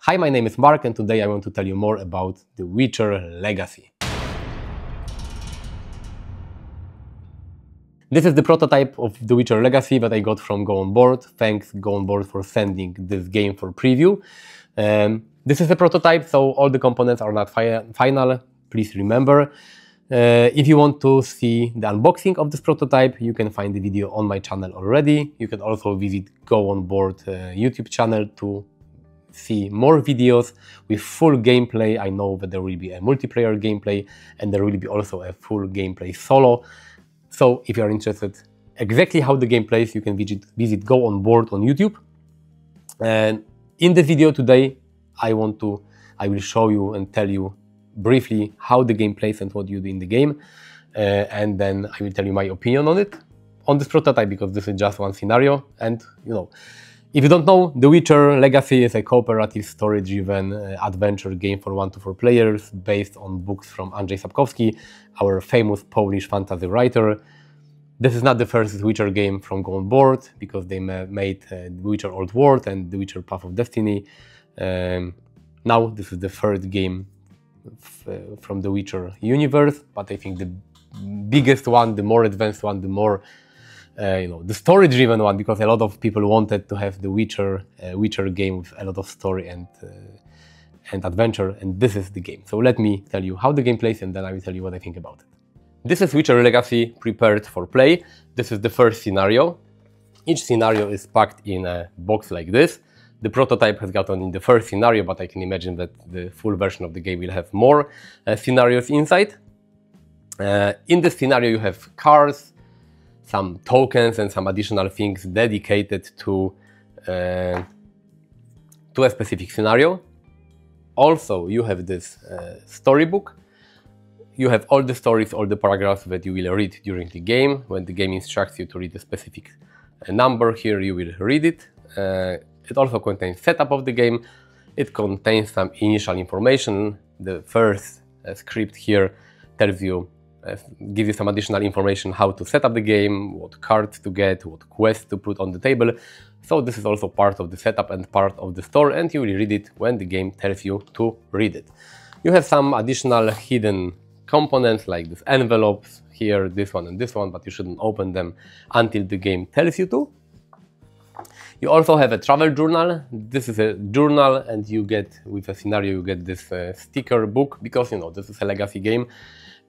Hi, my name is Mark and today I want to tell you more about The Witcher Legacy. This is the prototype of The Witcher Legacy that I got from Go On Board. Thanks Go On Board for sending this game for preview. This is a prototype, so all the components are not final. Please remember. If you want to see the unboxing of this prototype, you can find the video on my channel already. You can also visit Go On Board YouTube channel to see more videos with full gameplay. I know that there will be a multiplayer gameplay and there will be also a full gameplay solo. So if you are interested exactly how the game plays, you can visit Go On Board on YouTube. And in the video today, I will show you and tell you briefly how the game plays and what you do in the game. And then I will tell you my opinion on it, on this prototype, because this is just one scenario. And you know, if you don't know, The Witcher Legacy is a cooperative story-driven adventure game for 1 to 4 players based on books from Andrzej Sapkowski, our famous Polish fantasy writer. This is not the first Witcher game from Go On Board, because they made The Witcher Old World and The Witcher Path of Destiny. Now this is the third game from the Witcher universe, but I think the biggest one, the more advanced one, the more the story-driven one, because a lot of people wanted to have the Witcher game with a lot of story and adventure, and this is the game. So let me tell you how the game plays, and then I will tell you what I think about it. This is Witcher Legacy prepared for play. This is the first scenario. Each scenario is packed in a box like this. The prototype has gotten in the first scenario, but I can imagine that the full version of the game will have more scenarios inside. In this scenario you have cards, some tokens and some additional things dedicated to a specific scenario. Also, you have this storybook. You have all the stories, all the paragraphs that you will read during the game. When the game instructs you to read a specific number, here you will read it. It also contains setup of the game. It contains some initial information. The first script here tells you give you some additional information how to set up the game, what cards to get, what quests to put on the table. So this is also part of the setup and part of the story, and you will read it when the game tells you to read it. You have some additional hidden components like these envelopes here, this one and this one, but you shouldn't open them until the game tells you to. You also have a travel journal. This is a journal, and you get, with a scenario, you get this sticker book, because you know this is a legacy game.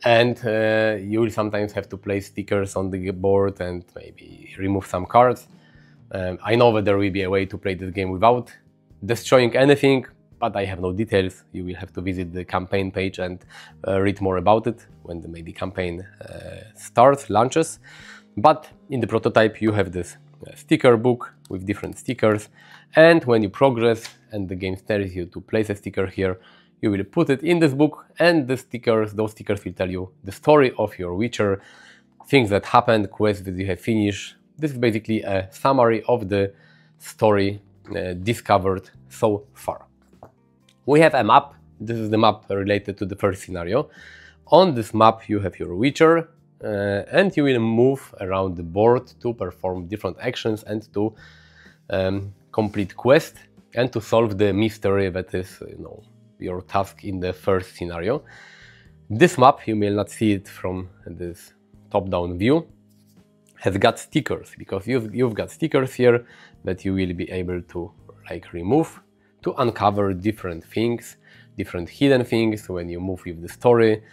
And you will sometimes have to place stickers on the board and maybe remove some cards. I know that there will be a way to play this game without destroying anything, but I have no details. You will have to visit the campaign page and read more about it when the maybe campaign launches. But in the prototype you have this sticker book with different stickers, and when you progress and the game tells you to place a sticker here, you will put it in this book, and those stickers will tell you the story of your Witcher, things that happened, quests that you have finished. This is basically a summary of the story discovered so far. We have a map. This is the map related to the first scenario. On this map you have your Witcher, and you will move around the board to perform different actions and to complete quests and to solve the mystery that is, your task in the first scenario. This map, you may not see it from this top-down view, has got stickers, because you've got stickers here that you will be able to remove to uncover different things, different hidden things. When you move with the story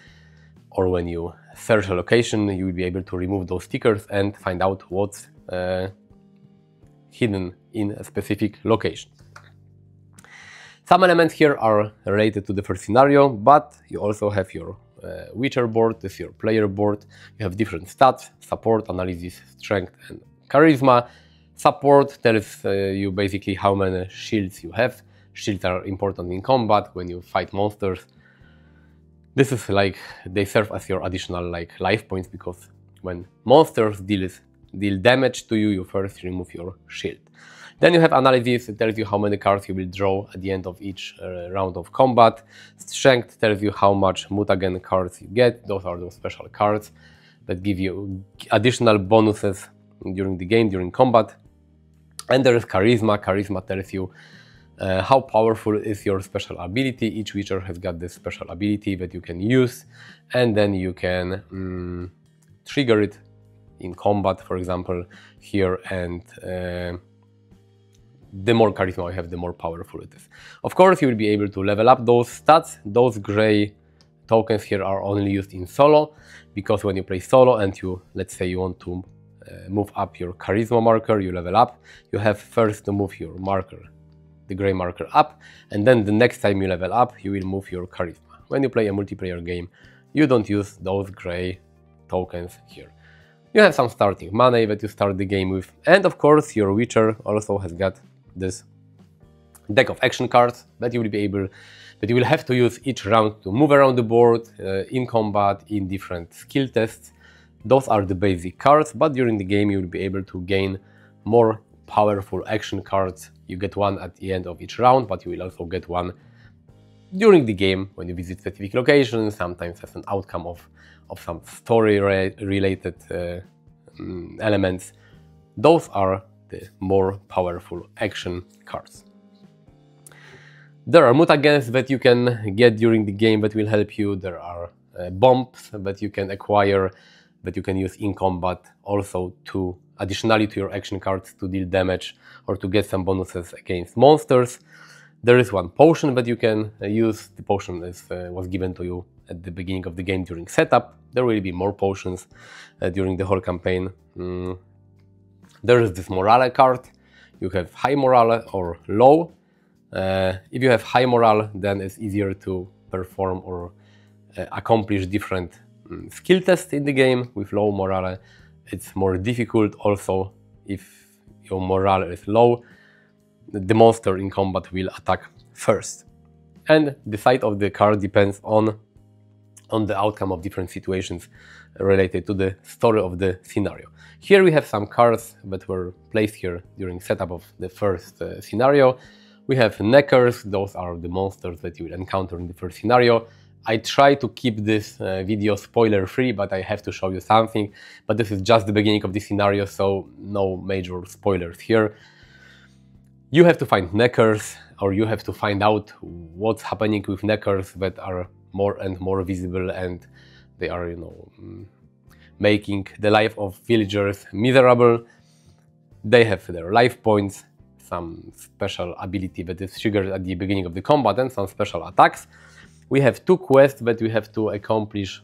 or when you search a location, you will be able to remove those stickers and find out what's hidden in a specific location. Some elements here are related to the first scenario, but you also have your Witcher board. This is your player board. You have different stats: support, analysis, strength, and charisma. Support tells you basically how many shields you have. Shields are important in combat when you fight monsters. This is they serve as your additional life points, because when monsters deal damage to you, you first remove your shield. Then you have analysis. It tells you how many cards you will draw at the end of each round of combat. Strength tells you how much mutagen cards you get. Those are those special cards that give you additional bonuses during the game, during combat. And there is charisma. Charisma tells you How powerful is your special ability? Each Witcher has got this special ability that you can use, and then you can trigger it in combat, for example, here, and the more charisma you have, the more powerful it is. Of course, you will be able to level up those stats. Those gray tokens here are only used in solo, because when you play solo and you, let's say you want to move up your charisma marker, you level up, you have first to move your marker, the gray marker, up, and then the next time you level up, you will move your charisma. When you play a multiplayer game, you don't use those gray tokens here. You have some starting money that you start the game with, and of course your Witcher also has got this deck of action cards that you will have to use each round to move around the board, in combat, in different skill tests. Those are the basic cards, but during the game you will be able to gain more powerful action cards. You get one at the end of each round, but you will also get one during the game when you visit specific locations, sometimes as an outcome of some story-related elements. Those are the more powerful action cards. There are mutagens that you can get during the game that will help you. There are bombs that you can acquire, that you can use in combat, also to additionally to your action cards to deal damage or to get some bonuses against monsters. There is one potion that you can use. The potion was given to you at the beginning of the game during setup. There will be more potions during the whole campaign. There is this morale card. You have high morale or low. If you have high morale, then it's easier to perform or accomplish different skill tests in the game. With low morale, it's more difficult. Also, if your morale is low, the monster in combat will attack first. And the side of the card depends on the outcome of different situations related to the story of the scenario. Here we have some cards that were placed here during setup of the first scenario. We have neckers. Those are the monsters that you will encounter in the first scenario. I try to keep this video spoiler free, but I have to show you something. But this is just the beginning of the scenario, so no major spoilers here. You have to find neckers, or you have to find out what's happening with neckers that are more and more visible, and they are, making the life of villagers miserable. They have their life points, some special ability that is triggered at the beginning of the combat, and some special attacks. We have two quests that we have to accomplish: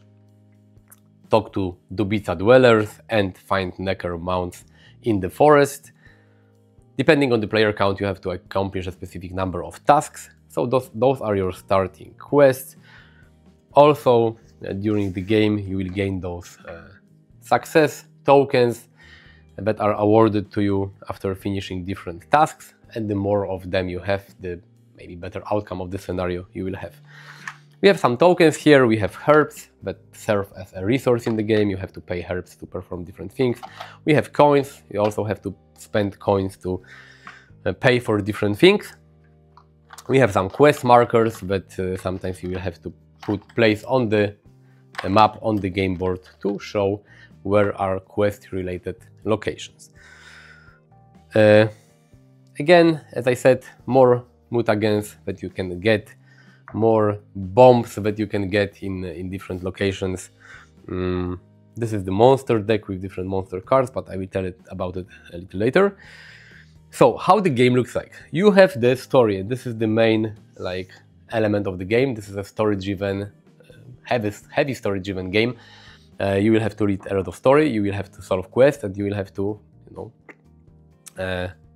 talk to Dubica dwellers and find necker mounts in the forest. Depending on the player count, you have to accomplish a specific number of tasks. So those are your starting quests. Also, during the game, you will gain those success tokens that are awarded to you after finishing different tasks. And the more of them you have, the maybe better outcome of the scenario you will have. We have some tokens here. We have herbs that serve as a resource in the game. You have to pay herbs to perform different things. We have coins. You also have to spend coins to pay for different things. We have some quest markers that sometimes you will have to place on the map on the game board to show where are quest related locations. Again, as I said, more mutagens that you can get, more bombs that you can get in different locations. This is the monster deck with different monster cards, but I will tell about it a little later. So how the game looks like. You have the story, and this is the main element of the game. This is a story-driven, heavy story-driven game. You will have to read a lot of story, you will have to solve quests, and you will have to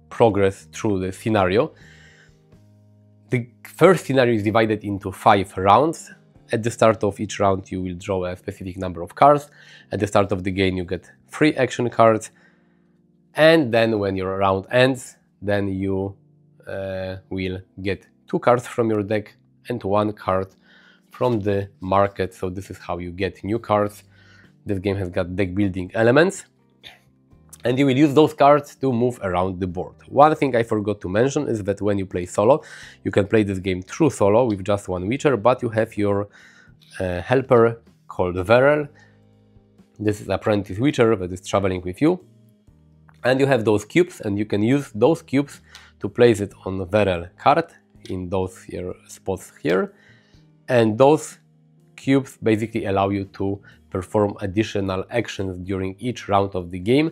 progress through the scenario. The first scenario is divided into 5 rounds. At the start of each round, you will draw a specific number of cards. At the start of the game, you get 3 action cards. And then when your round ends, then you will get 2 cards from your deck and 1 card from the market. So this is how you get new cards. This game has got deck building elements. And you will use those cards to move around the board. One thing I forgot to mention is that when you play solo, you can play this game through solo with just one Witcher, but you have your helper called Verel. This is apprentice Witcher that is traveling with you. And you have those cubes, and you can use those cubes to place it on the VRL card in those here spots here, and those cubes basically allow you to perform additional actions during each round of the game,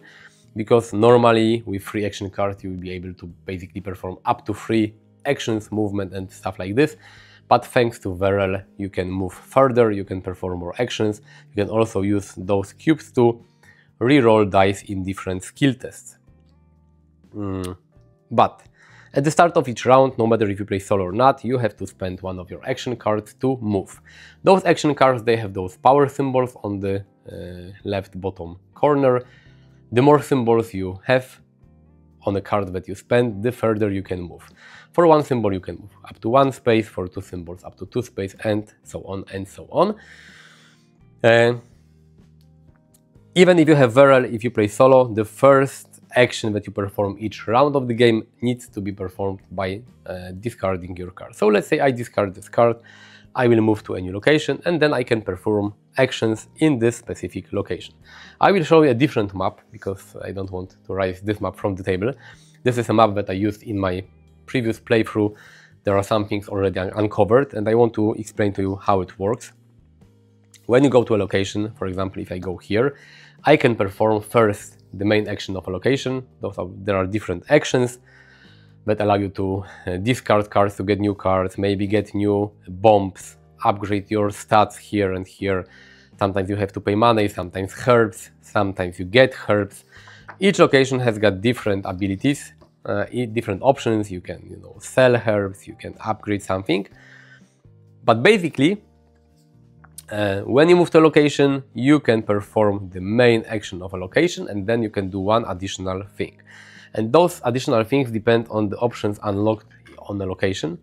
because normally with 3 action cards you will be able to basically perform up to 3 actions, movement and stuff like this. But thanks to VRL you can move further, you can perform more actions. You can also use those cubes to re-roll dice in different skill tests. But at the start of each round, no matter if you play solo or not, you have to spend one of your action cards to move. Those action cards, they have those power symbols on the left bottom corner. The more symbols you have on a card that you spend, the further you can move. For 1 symbol you can move up to 1 space, for 2 symbols up to 2 space, and so on and so on. Even if you have VRL, if you play solo, the first action that you perform each round of the game needs to be performed by discarding your card. So let's say I discard this card, I will move to a new location, and then I can perform actions in this specific location. I will show you a different map because I don't want to raise this map from the table. This is a map that I used in my previous playthrough. There are some things already uncovered, and I want to explain to you how it works. When you go to a location, for example, if I go here, I can perform first the main action of a location. There are different actions that allow you to discard cards to get new cards, maybe get new bombs, upgrade your stats here and here. Sometimes you have to pay money, sometimes herbs, sometimes you get herbs. Each location has got different abilities, different options. You can, sell herbs, you can upgrade something. But basically, when you move to a location, you can perform the main action of a location, and then you can do one additional thing. And those additional things depend on the options unlocked on the location.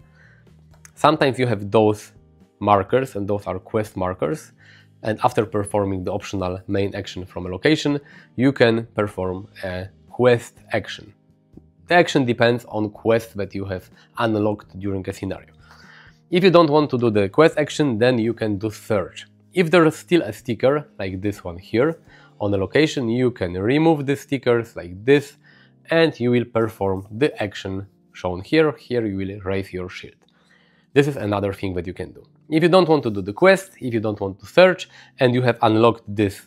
Sometimes you have those markers, and those are quest markers. And after performing the optional main action from a location, you can perform a quest action. The action depends on quests that you have unlocked during a scenario. If you don't want to do the quest action, then you can do search. If there is still a sticker, like this one here, on a location, you can remove the stickers like this, and you will perform the action shown here. Here you will raise your shield. This is another thing that you can do. If you don't want to do the quest, if you don't want to search, and you have unlocked this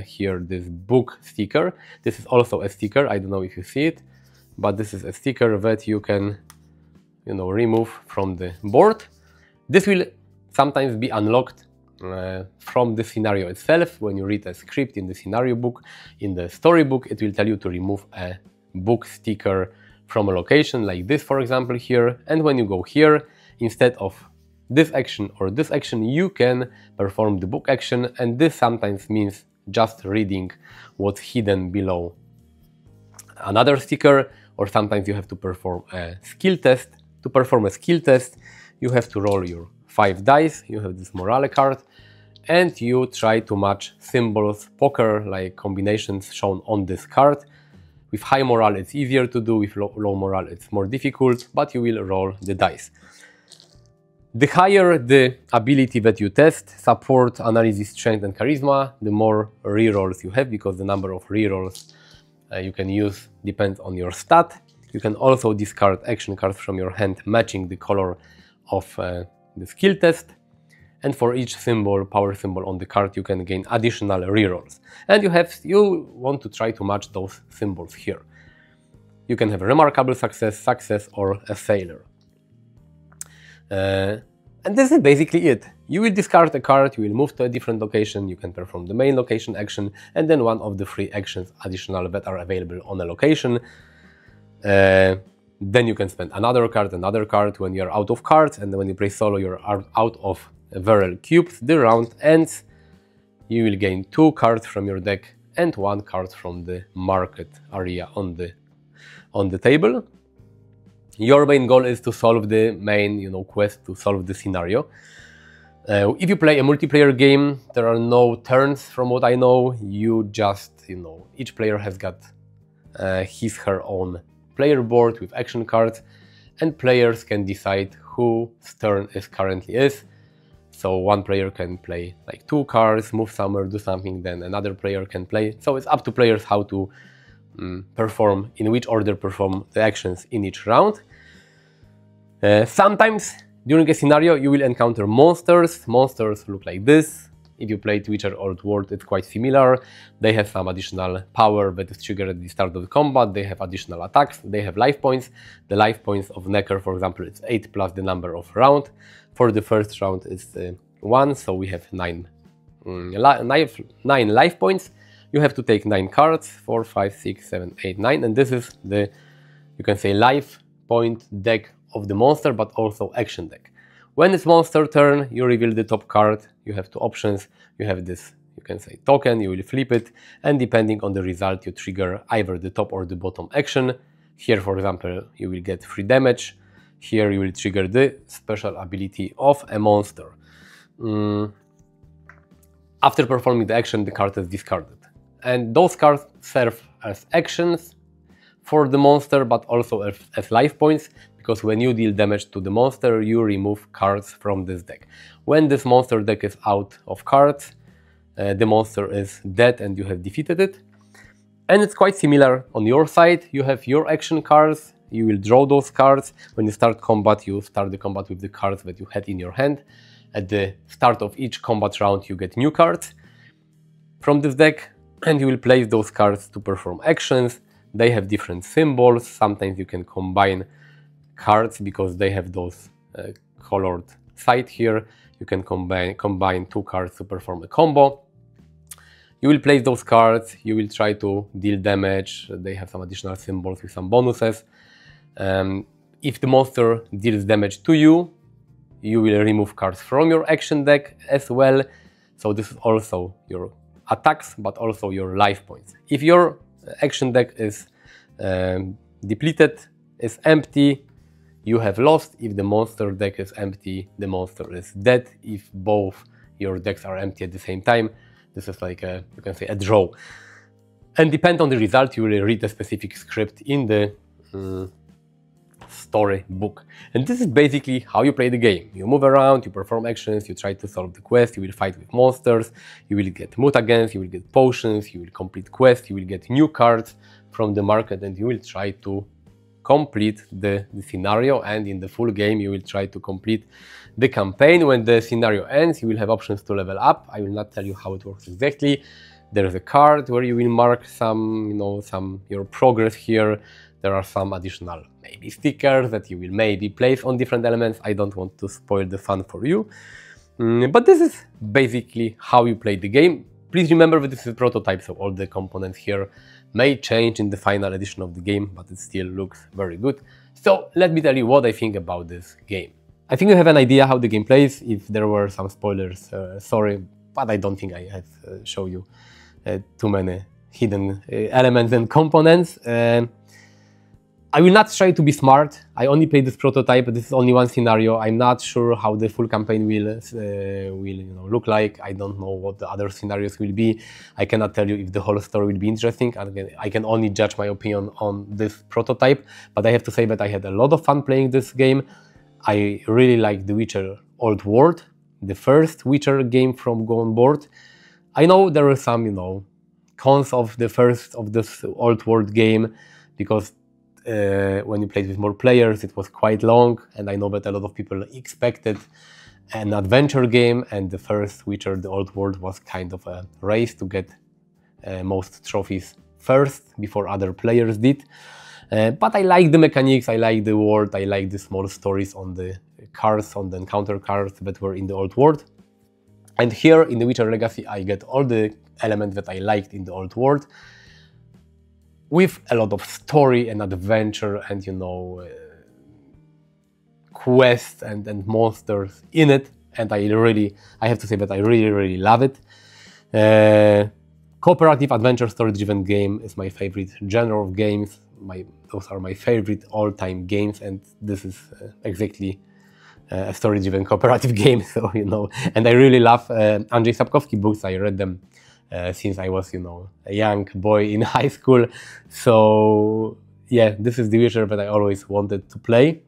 here, this book sticker, this is also a sticker, I don't know if you see it, but this is a sticker that you can remove from the board. This will sometimes be unlocked from the scenario itself. When you read a script in the scenario book, in the storybook, it will tell you to remove a book sticker from a location like this, for example, here. And when you go here, instead of this action or this action, you can perform the book action, and this sometimes means just reading what's hidden below another sticker, or sometimes you have to perform a skill test. To perform a skill test, you have to roll your 5 dice, you have this morale card, and you try to match symbols, poker-like combinations shown on this card. With high morale it's easier to do, with low morale it's more difficult, but you will roll the dice. The higher the ability that you test, support, analysis, strength and charisma, the more rerolls you have, because the number of rerolls you can use depends on your stat. You can also discard action cards from your hand matching the color of the skill test. And for each symbol, power symbol on the card, you can gain additional rerolls. And you want to try to match those symbols here. You can have a remarkable success, success, or a failure. And this is basically it. You will discard a card, you will move to a different location, you can perform the main location action, and then one of the 3 actions additional that are available on a location. Then you can spend another card when you're out of cards, and when you play solo you're out of VRL cubes. The round ends, you will gain 2 cards from your deck and 1 card from the market area on the table. Your main goal is to solve the main quest, to solve the scenario. If you play a multiplayer game, there are no turns from what I know. You just, each player has got her own player board with action cards, and players can decide whose turn it currently is. So one player can play like 2 cards, move somewhere, do something, then another player can play. So it's up to players how to perform, in which order perform the actions in each round. Sometimes during a scenario you will encounter monsters. Monsters look like this. If you played Witcher Old World, it's quite similar. They have some additional power that is triggered at the start of the combat. They have additional attacks. They have life points. The life points of Necker, for example, is 8 plus the number of round. For the first round is 1, so we have 9 life points. You have to take 9 cards, 4, 5, 6, 7, 8, 9, and this is the, you can say, life point deck of the monster, but also action deck. When it's monster turn, you reveal the top card. You have two options. You have this, you can say, token, you will flip it, and depending on the result, you trigger either the top or the bottom action. Here, for example, you will get 3 damage. Here you will trigger the special ability of a monster. After performing the action, the card is discarded. And those cards serve as actions for the monster, but also as life points, because when you deal damage to the monster, you remove cards from this deck. When this monster deck is out of cards, the monster is dead and you have defeated it. And it's quite similar on your side. You have your action cards, you will draw those cards. When you start combat, you start the combat with the cards that you had in your hand. At the start of each combat round, you get new cards from this deck, and you will place those cards to perform actions. They have different symbols. Sometimes you can combine cards because they have those colored side here. You can combine 2 cards to perform a combo. You will place those cards, you will try to deal damage. They have some additional symbols with some bonuses. If the monster deals damage to you, you will remove cards from your action deck as well. So this is also your attacks, but also your life points. If your action deck is depleted, is empty, you have lost. If the monster deck is empty, the monster is dead. If both your decks are empty at the same time, this is like a, you can say, a draw. And depend on the result, you will read a specific script in the story book. And this is basically how you play the game. You move around, you perform actions, you try to solve the quest, you will fight with monsters, you will get mutagens, you will get potions, you will complete quests, you will get new cards from the market, and you will try to complete the scenario. And in the full game, you will try to complete the campaign. When the scenario ends, you will have options to level up. I will not tell you how it works exactly. There is a card where you will mark some, your progress here. There are some additional maybe stickers that you will maybe place on different elements. I don't want to spoil the fun for you. But this is basically how you play the game. Please remember that this is a prototype, so all the components here may change in the final edition of the game, but it still looks very good. So let me tell you what I think about this game. I think you have an idea how the game plays. If there were some spoilers, sorry, but I don't think I have shown you too many hidden elements and components. I will not try to be smart. I only played this prototype. This is only one scenario. I'm not sure how the full campaign will look like. I don't know what the other scenarios will be. I cannot tell you if the whole story will be interesting. I can only judge my opinion on this prototype. But I have to say that I had a lot of fun playing this game. I really like The Witcher Old World, the first Witcher game from Go On Board. I know there are some, cons of the first of this Old World game, because when you played with more players, it was quite long, and I know that a lot of people expected an adventure game, and the first Witcher, the Old World, was kind of a race to get most trophies first before other players did. But I like the mechanics, I like the world, I like the small stories on the cards, on the encounter cards that were in the Old World. And here in The Witcher Legacy, I get all the elements that I liked in the Old World, with a lot of story and adventure and, quests and monsters in it. And I have to say that I really love it. Cooperative adventure story-driven game is my favorite genre of games. Those are my favorite all-time games, and this is exactly a story-driven cooperative game. So, and I really love Andrzej Sapkowski books. I read them since I was, a young boy in high school. So yeah, this is The Witcher that I always wanted to play.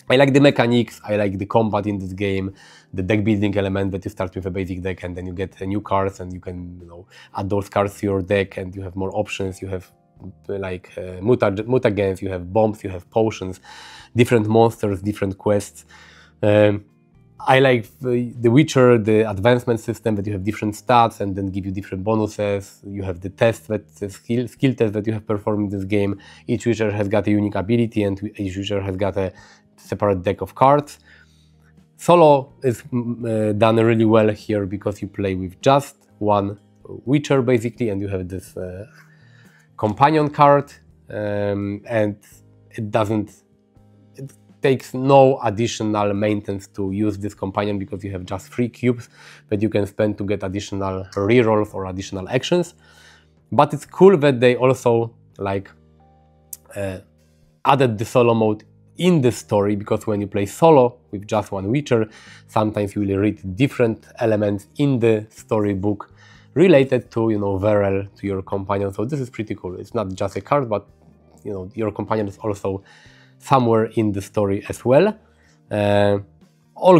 I like the mechanics, I like the combat in this game, the deck building element that you start with a basic deck and then you get new cards and you can, add those cards to your deck and you have more options. You have, like mutagens, you have bombs, you have potions, different monsters, different quests. I like The Witcher, the advancement system, that you have different stats and then give you different bonuses. You have the test, the skill test that you have performed in this game. Each Witcher has got a unique ability and each Witcher has got a separate deck of cards. Solo is done really well here because you play with just one Witcher basically, and you have this companion card, and it takes no additional maintenance to use this companion because you have just 3 cubes that you can spend to get additional rerolls or additional actions. But it's cool that they also like added the solo mode in the story, because when you play solo with just one Witcher, sometimes you will read different elements in the storybook related to, you know, Verel, to your companion. So this is pretty cool. It's not just a card, but you know, your companion is also somewhere in the story as well. All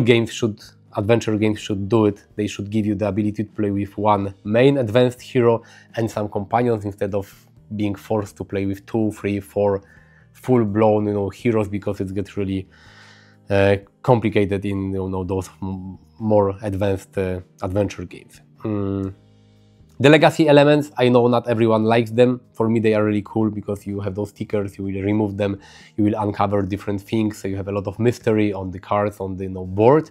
adventure games should do it. They should give you the ability to play with one main advanced hero and some companions instead of being forced to play with 2, 3, 4 full-blown, you know, heroes, because it gets really complicated in, you know, those more advanced adventure games. The legacy elements, I know not everyone likes them. For me, they are really cool because you have those stickers, you will remove them, you will uncover different things, so you have a lot of mystery on the cards, on the, you know, board.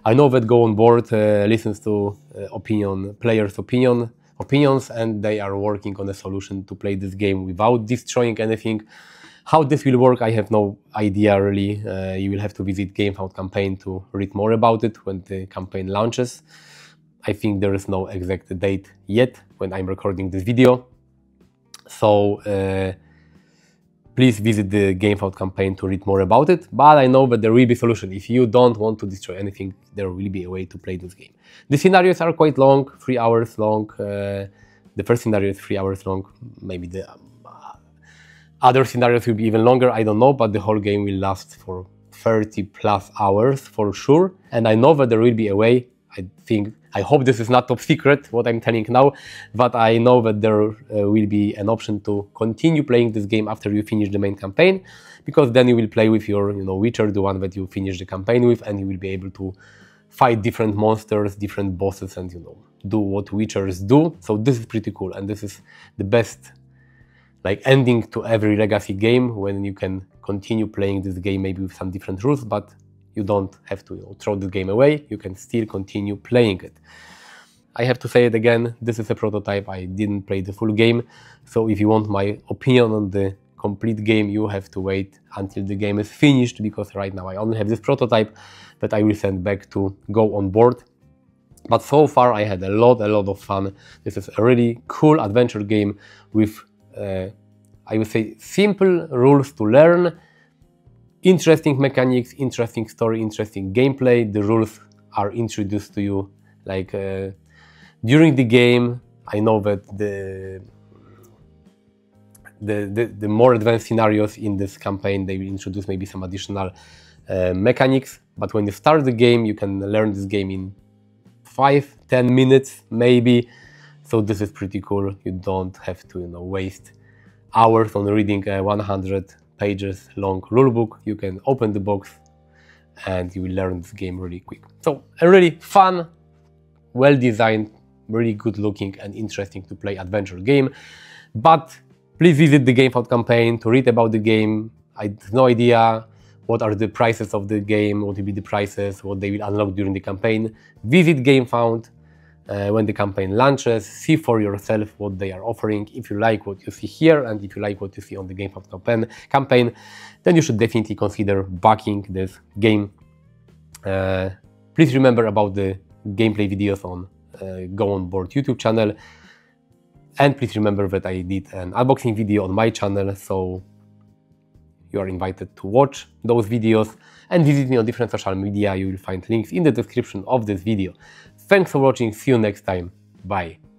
I know that Go On Board listens to players' opinions, and they are working on a solution to play this game without destroying anything. How this will work, I have no idea really. You will have to visit GameFound campaign to read more about it when the campaign launches. I think there is no exact date yet when I'm recording this video. So please visit the GameFound campaign to read more about it. But I know that there will be a solution. If you don't want to destroy anything, there will be a way to play this game. The scenarios are quite long, 3 hours long. The first scenario is 3 hours long. Maybe the other scenarios will be even longer, I don't know, but the whole game will last for 30 plus hours for sure. And I know that there will be a way. I hope this is not top secret, what I'm telling now, but I know that there will be an option to continue playing this game after you finish the main campaign, because then you will play with your, you know, Witcher, the one that you finish the campaign with, and you will be able to fight different monsters, different bosses, and, you know, do what Witchers do. So this is pretty cool, and this is the best like ending to every legacy game, when you can continue playing this game maybe with some different rules, but you don't have to, you know, throw the game away. You can still continue playing it. I have to say it again, this is a prototype. I didn't play the full game. So if you want my opinion on the complete game, you have to wait until the game is finished, because right now I only have this prototype that I will send back to Go On Board. But so far I had a lot of fun. This is a really cool adventure game with, I would say, simple rules to learn, interesting mechanics, interesting story, interesting gameplay. The rules are introduced to you like during the game. I know that the more advanced scenarios in this campaign, they will introduce maybe some additional mechanics, but when you start the game, you can learn this game in 5-10 minutes maybe. So this is pretty cool. You don't have to, you know, waste hours on reading a 100 pages long rulebook. You can open the box and you will learn this game really quick. So a really fun, well designed, really good looking and interesting to play adventure game. But please visit the GameFound campaign to read about the game. I have no idea what are the prices of the game, what will be the prices, what they will unlock during the campaign. Visit GameFound when the campaign launches, see for yourself what they are offering. If you like what you see here and if you like what you see on the GameFound campaign, then you should definitely consider backing this game. Please remember about the gameplay videos on Go On Board YouTube channel, and please remember that I did an unboxing video on my channel, so you are invited to watch those videos and visit me on different social media. You will find links in the description of this video. Thanks for watching, see you next time, bye.